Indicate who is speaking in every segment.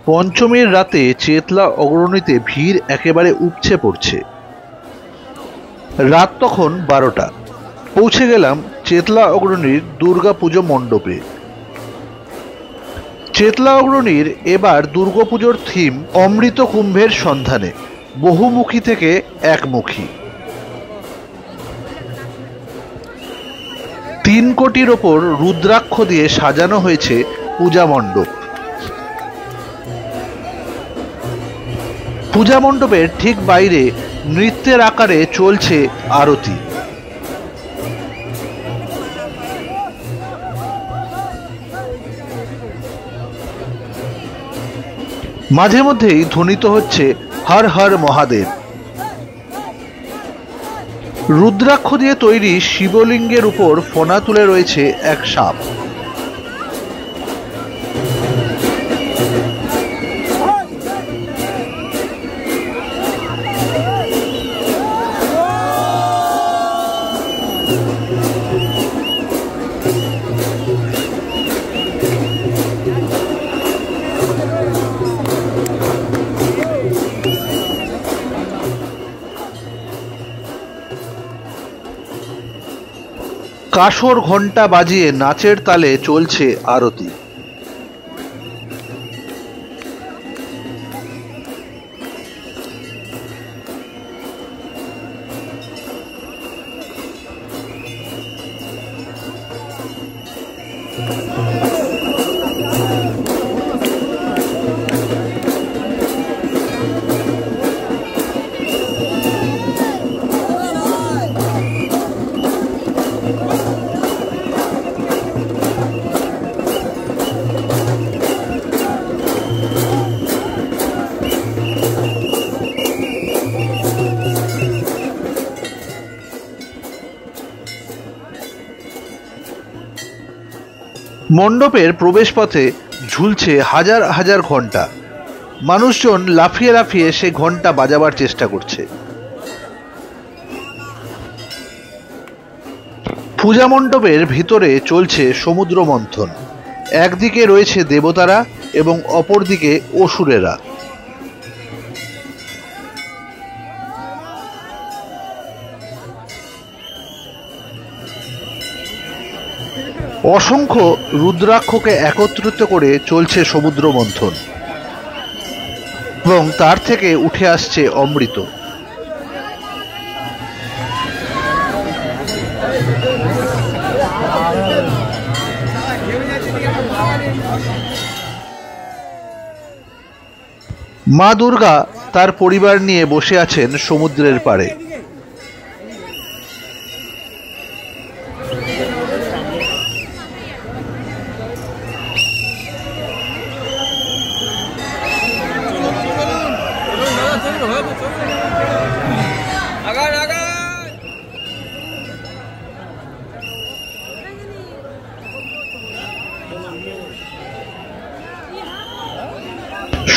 Speaker 1: পঞ্চমীর রাতে চেতলা অগ্রণীতে ভিড় একেবারে উপচে পড়ছে। রাত তখন 12টা। পৌঁছে গেলাম চেতলা অগ্রণীর দুর্গা পুজো মণ্ডপে। চেতলা অগ্রণীর এবার দুর্গাপুজোর থিম অমৃত কুম্ভের সন্ধানে, বহুমুখী থেকে একমুখী। 3 কোটির ওপর রুদ্রাক্ষ দিয়ে সাজানো হয়েছে পূজা মণ্ডপ। পূজা মণ্ডপের ঠিক বাইরে নৃত্যের আকারে চলছে আরতি। মাঝে মধ্যেই ধ্বনিত হচ্ছে হর হর মহাদেব। রুদ্রাক্ষ দিয়ে তৈরি শিবলিঙ্গের উপর ফণা তুলে রয়েছে এক সাপ। কাসর ঘণ্টা বাজিয়ে নাচের তালে চলছে আরতি। মণ্ডপের প্রবেশপথে ঝুলছে হাজার হাজার ঘণ্টা। মানুষজন লাফিয়ে লাফিয়ে সে ঘণ্টা বাজাবার চেষ্টা করছে। পূজা মণ্ডপের ভিতরে চলছে সমুদ্র মন্থন। একদিকে রয়েছে দেবতারা এবং অপরদিকে অসুরেরা। অসংখ্য রুদ্রাক্ষকে একত্রিত করে চলছে সমুদ্র মন্থন এবং তার থেকে উঠে আসছে অমৃত। মা দুর্গা তার পরিবার নিয়ে বসে আছেন সমুদ্রের পাড়ে।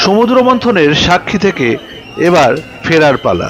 Speaker 1: সমুদ্র মন্থনের সাক্ষী থেকে এবার ফেরার পালা।